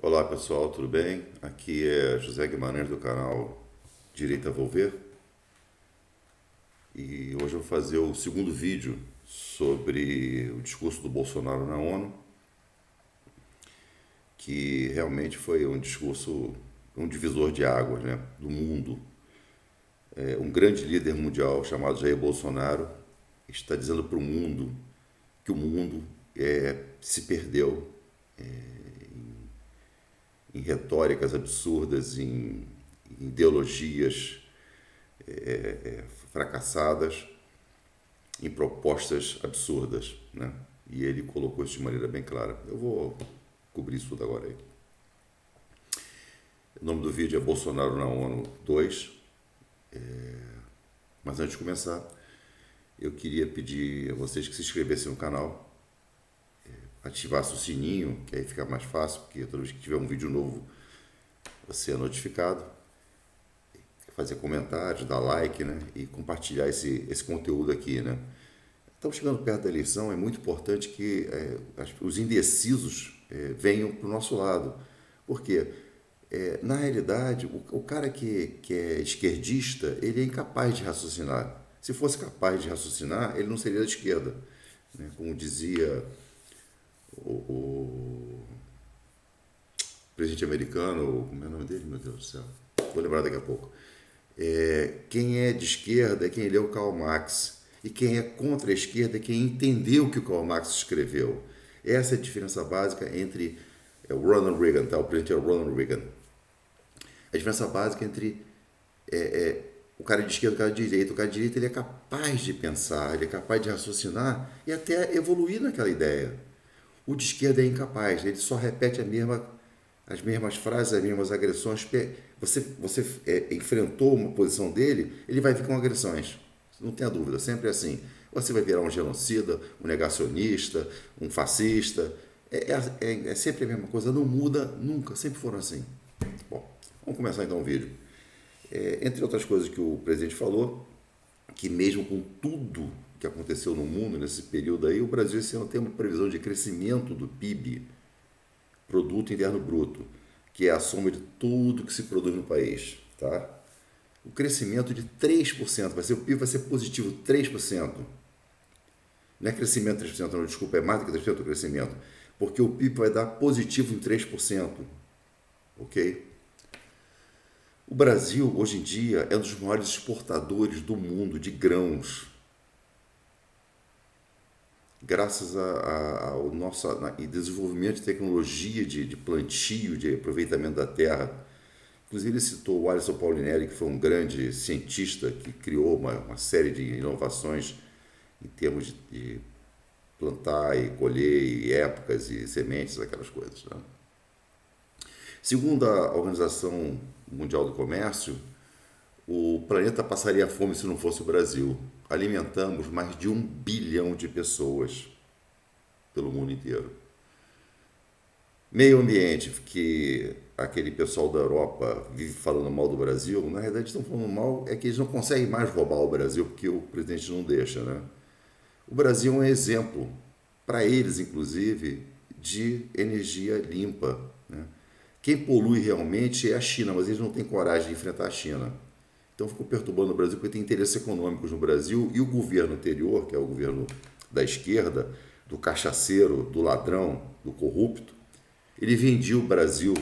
Olá pessoal, tudo bem? Aqui é José Guimarães do canal Direito a Volver e hoje eu vou fazer o segundo vídeo sobre o discurso do Bolsonaro na ONU, que realmente foi um discurso, um divisor de águas, né, do mundo. Um grande líder mundial chamado Jair Bolsonaro está dizendo para o mundo que o mundo se perdeu em retóricas absurdas, em ideologias fracassadas, em propostas absurdas, né? E ele colocou isso de maneira bem clara. Eu vou cobrir isso tudo agora aí. O nome do vídeo é Bolsonaro na ONU 2. Mas antes de começar, eu queria pedir a vocês que se inscrevessem no canal, ativasse o sininho, que aí fica mais fácil, porque toda vez que tiver um vídeo novo, você é notificado. Fazer comentários, dar like, né? E compartilhar esse conteúdo aqui, né? Estamos chegando perto da eleição, é muito importante que os indecisos venham para o nosso lado. Porque, na realidade, o cara que é esquerdista, ele é incapaz de raciocinar. Se fosse capaz de raciocinar, ele não seria da esquerda, né? Como dizia o presidente americano, como é o nome dele, meu Deus do céu? Vou lembrar daqui a pouco. Quem é de esquerda é quem leu Karl Marx, e quem é contra a esquerda é quem entendeu o que o Karl Marx escreveu. Essa é a diferença básica entre o Ronald Reagan, tá? O presidente é o Ronald Reagan. A diferença básica entre o cara de esquerda e o cara de direita. O cara de direita ele é capaz de pensar, ele é capaz de raciocinar e até evoluir naquela ideia. O de esquerda é incapaz, ele só repete as mesmas frases, as mesmas agressões. Você enfrentou uma posição dele, ele vai vir com agressões. Não tenha dúvida, sempre é assim. Você vai virar um genocida, um negacionista, um fascista. É sempre a mesma coisa, não muda nunca, sempre foram assim. Bom, vamos começar então o vídeo. Entre outras coisas que o presidente falou, que mesmo com tudo que aconteceu no mundo nesse período aí, o Brasil esse ano tem uma previsão de crescimento do PIB, Produto Interno Bruto, que é a soma de tudo que se produz no país, tá? O crescimento de 3%, o PIB vai ser positivo 3%. Não é crescimento 3%, não, desculpa, é mais do que 3% do crescimento, porque o PIB vai dar positivo em 3%, ok? O Brasil, hoje em dia, é um dos maiores exportadores do mundo de grãos, graças ao nosso desenvolvimento de tecnologia de plantio, de aproveitamento da terra. Inclusive, ele citou o Alisson Paulinelli, que foi um grande cientista que criou uma série de inovações em termos de plantar e colher, e épocas e sementes, aquelas coisas, né? Segundo a Organização Mundial do Comércio, o planeta passaria fome se não fosse o Brasil. Alimentamos mais de 1 bilhão de pessoas pelo mundo inteiro. Meio ambiente, que aquele pessoal da Europa vive falando mal do Brasil, na realidade estão falando mal, é que eles não conseguem mais roubar o Brasil porque o presidente não deixa, né? O Brasil é um exemplo, para eles inclusive, de energia limpa, né? Quem polui realmente é a China, mas eles não têm coragem de enfrentar a China. Então ficou perturbando o Brasil porque tem interesses econômicos no Brasil, e o governo anterior, que é o governo da esquerda, do cachaceiro, do ladrão, do corrupto, ele vendia o Brasil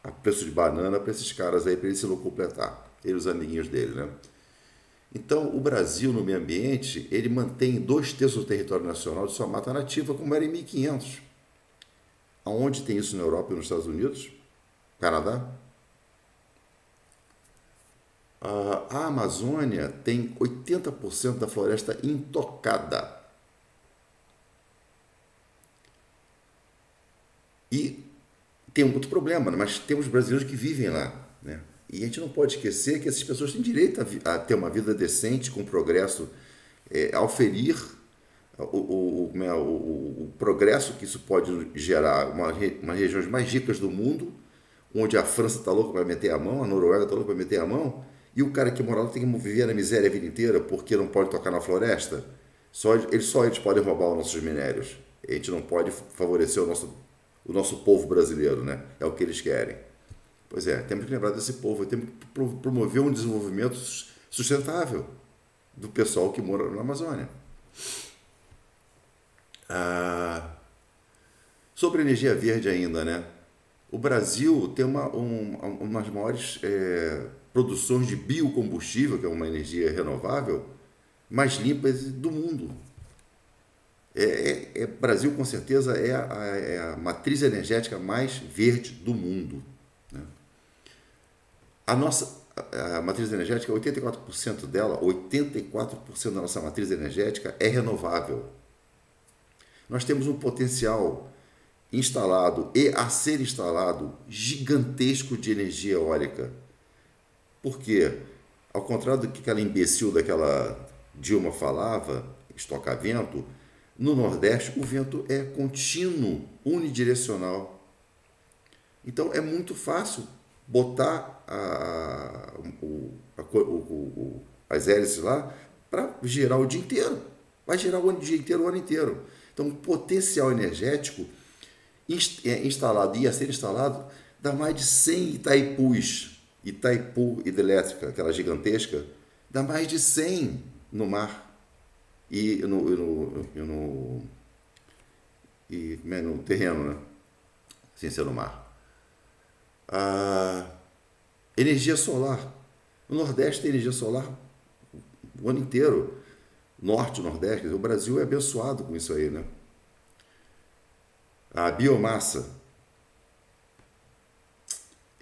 a preço de banana para esses caras aí, para eles se locupletar, ele e os amiguinhos dele, né? Então o Brasil no meio ambiente, ele mantém 2/3 do território nacional de sua mata nativa, como era em 1500. Aonde tem isso na Europa e nos Estados Unidos? Canadá? A Amazônia tem 80% da floresta intocada. E tem um outro problema, né? Mas temos brasileiros que vivem lá, né? E a gente não pode esquecer que essas pessoas têm direito a ter uma vida decente, com progresso, ao ferir o progresso que isso pode gerar, umas regiões mais ricas do mundo, onde a França está louca para meter a mão, a Noruega está louca para meter a mão, e o cara que mora lá tem que viver na miséria a vida inteira porque não pode tocar na floresta. Só eles podem roubar os nossos minérios. A gente não pode favorecer o nosso povo brasileiro, né? É o que eles querem. Pois é, temos que lembrar desse povo, temos que promover um desenvolvimento sustentável do pessoal que mora na Amazônia. Sobre energia verde ainda, né? O Brasil tem uma das maiores produções de biocombustível, que é uma energia renovável, mais limpas do mundo. Brasil, com certeza, é a matriz energética mais verde do mundo, né? A matriz energética, 84% dela, 84% da nossa matriz energética é renovável. Nós temos um potencial instalado e a ser instalado gigantesco de energia eólica. Por quê? Ao contrário do que aquela imbecil daquela Dilma falava, estocar vento, no Nordeste o vento é contínuo, unidirecional. Então é muito fácil botar as hélices lá para girar o dia inteiro. Vai girar o dia inteiro, o ano inteiro. Então o potencial energético instalado, ia ser instalado, dá mais de 100 Itaipu hidrelétrica, aquela gigantesca, dá mais de 100 no mar e no terreno, né? Sem ser no mar. Energia solar. No Nordeste tem energia solar o ano inteiro. Norte, Nordeste, quer dizer, o Brasil é abençoado com isso aí, né? A biomassa.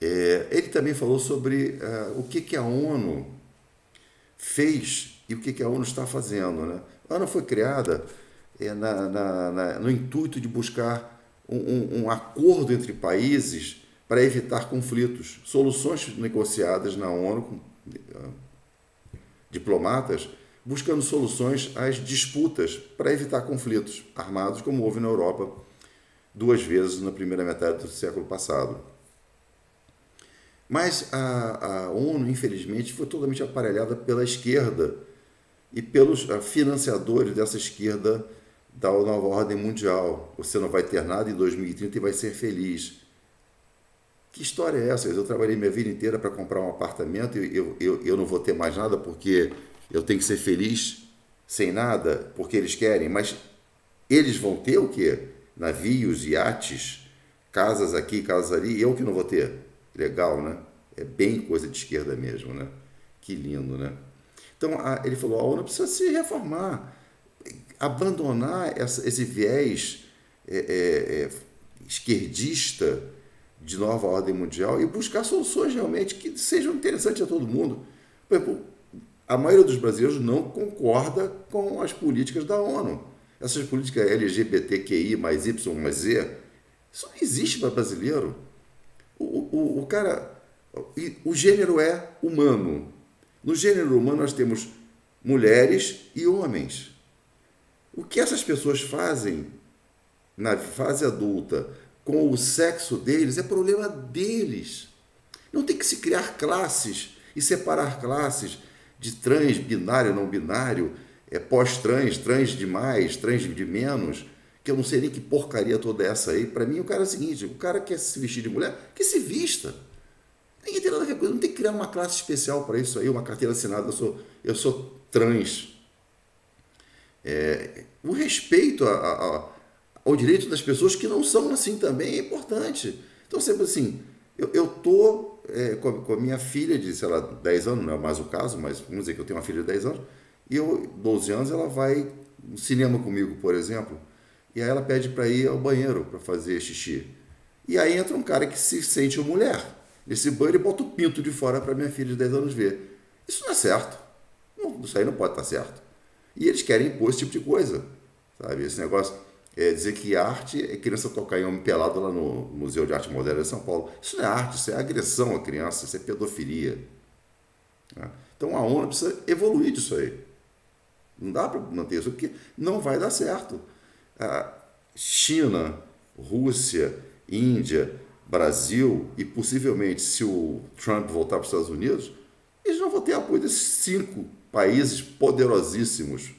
Ele também falou sobre o que a ONU fez e o que a ONU está fazendo, né? A ONU foi criada no intuito de buscar um acordo entre países para evitar conflitos, soluções negociadas na ONU com diplomatas, buscando soluções às disputas para evitar conflitos armados, como houve na Europa 2 vezes na primeira metade do século passado. Mas a ONU, infelizmente, foi totalmente aparelhada pela esquerda e pelos financiadores dessa esquerda da nova ordem mundial. Você não vai ter nada em 2030 e vai ser feliz. Que história é essa? Eu trabalhei minha vida inteira para comprar um apartamento e eu não vou ter mais nada porque eu tenho que ser feliz sem nada, porque eles querem. Mas eles vão ter o quê? Navios, iates, casas aqui, casas ali, e eu que não vou ter. Legal, né? É bem coisa de esquerda mesmo, né? Que lindo, né? Então, ele falou, a ONU precisa se reformar, abandonar esse viés esquerdista de nova ordem mundial e buscar soluções realmente que sejam interessantes a todo mundo. Por exemplo, a maioria dos brasileiros não concorda com as políticas da ONU. Essas políticas LGBTQI mais Y mais Z, isso não existe para brasileiro. O gênero é humano. No gênero humano nós temos mulheres e homens. O que essas pessoas fazem na fase adulta com o sexo deles é problema deles. Não tem que se criar classes e separar classes de trans, binário, não binário, pós-trans, trans de mais, trans de menos, que eu não sei nem que porcaria toda essa aí. Para mim, o cara é o seguinte, o cara quer se vestir de mulher, que se vista. Ninguém tem nada a ver com isso, não tem que criar uma classe especial para isso aí, uma carteira assinada, eu sou trans. O respeito ao direito das pessoas que não são assim também é importante. Então, sempre assim, eu estou com a minha filha de, sei lá, 10 anos, não é mais o caso, mas vamos dizer que eu tenho uma filha de 10 anos, e 12 anos, ela vai no cinema comigo, por exemplo, e aí ela pede para ir ao banheiro para fazer xixi. E aí entra um cara que se sente uma mulher. Nesse banheiro, ele bota o pinto de fora para minha filha de 10 anos ver. Isso não é certo. Não, isso aí não pode estar certo. E eles querem impor esse tipo de coisa. Sabe? Esse negócio dizer que arte é criança tocar em homem pelado lá no Museu de Arte Moderna de São Paulo. Isso não é arte, isso é agressão à criança, isso é pedofilia. Então a ONU precisa evoluir disso aí. Não dá para manter isso, porque não vai dar certo. China, Rússia, Índia, Brasil e possivelmente, se o Trump voltar para os Estados Unidos, eles não vão ter apoio desses 5 países poderosíssimos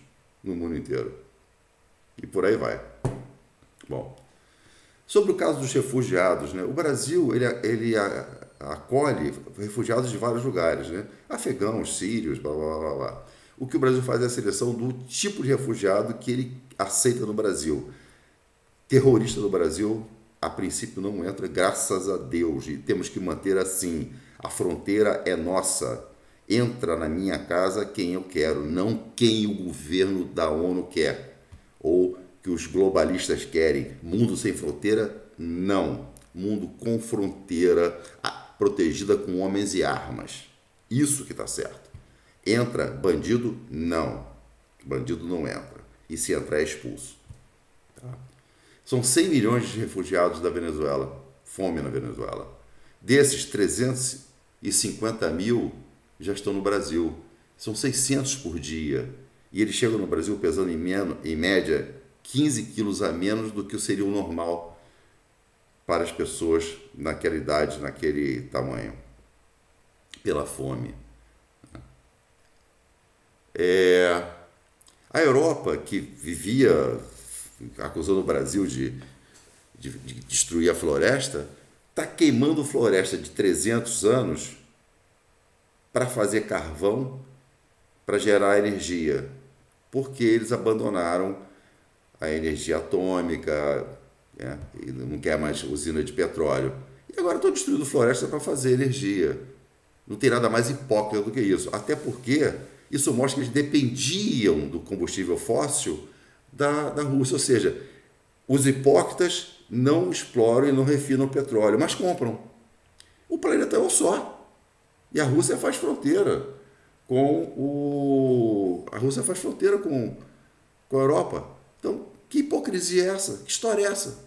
no mundo inteiro. E por aí vai. Bom, Sobre o caso dos refugiados, né? O Brasil ele acolhe refugiados de vários lugares, né? Afegãos, sírios, blá, blá, blá, blá. O que o Brasil faz é a seleção do tipo de refugiado que ele aceita no Brasil. Terrorista no Brasil, a princípio, não entra, graças a Deus, e temos que manter assim. A fronteira é nossa. Entra na minha casa quem eu quero, não quem o governo da ONU quer ou que os globalistas querem. Mundo sem fronteira? Não. Mundo com fronteira, protegida com homens e armas. Isso que está certo. Entra bandido? Não. Bandido não entra. E se entrar é expulso. Tá? São 100 milhões de refugiados da Venezuela. Fome na Venezuela. Desses, 350 mil já estão no Brasil. São 600 por dia. E eles chegam no Brasil pesando em média 15 quilos a menos do que seria o normal para as pessoas naquela idade, naquele tamanho, pela fome. A Europa, que vivia acusando o Brasil de destruir a floresta, está queimando floresta de 300 anos para fazer carvão, para gerar energia, porque eles abandonaram a energia atômica, né? E não quer mais usina de petróleo. E agora estão destruindo floresta para fazer energia. Não tem nada mais hipócrita do que isso. Até porque isso mostra que eles dependiam do combustível fóssil da Rússia. Ou seja, os hipócritas não exploram e não refinam o petróleo, mas compram. O planeta é um só. E a Rússia faz fronteira a Rússia faz fronteira com a Europa. Então, que hipocrisia é essa? Que história é essa?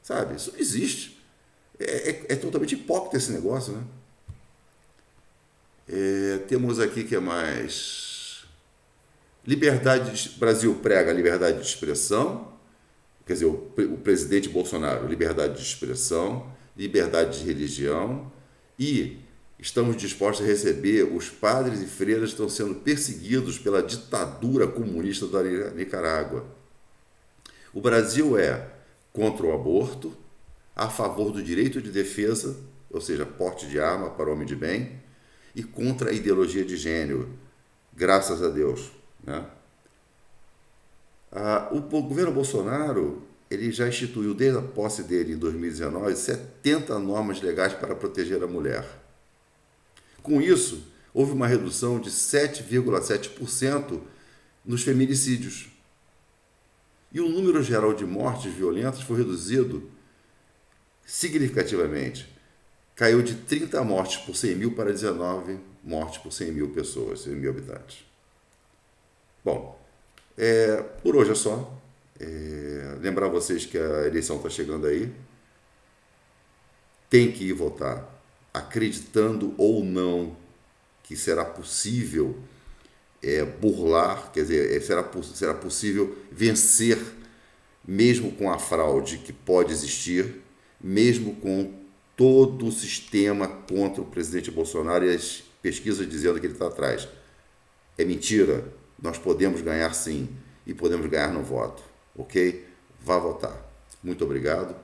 Sabe? Isso não existe. É totalmente hipócrita esse negócio, né? Temos aqui que é mais... Brasil prega liberdade de expressão, quer dizer, o presidente Bolsonaro, liberdade de expressão, liberdade de religião, e estamos dispostos a receber os padres e freiras que estão sendo perseguidos pela ditadura comunista da Nicarágua. O Brasil é contra o aborto, a favor do direito de defesa, ou seja, porte de arma para o homem de bem, e contra a ideologia de gênero, graças a Deus, né? O governo Bolsonaro ele já instituiu, desde a posse dele em 2019, 70 normas legais para proteger a mulher. Com isso, houve uma redução de 7,7% nos feminicídios. E o número geral de mortes violentas foi reduzido significativamente. Caiu de 30 mortes por 100 mil para 19 mortes por 100 mil pessoas, 100 mil habitantes. Bom, por hoje é só. Lembrar vocês que a eleição está chegando aí. Tem que ir votar, acreditando ou não que será possível burlar, quer dizer, será possível vencer, mesmo com a fraude que pode existir, mesmo com todo o sistema contra o presidente Bolsonaro e as pesquisas dizendo que ele está atrás. É mentira. Nós podemos ganhar sim, e podemos ganhar no voto, ok? Vá votar. Muito obrigado.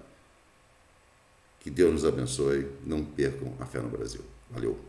Que Deus nos abençoe. Não percam a fé no Brasil. Valeu.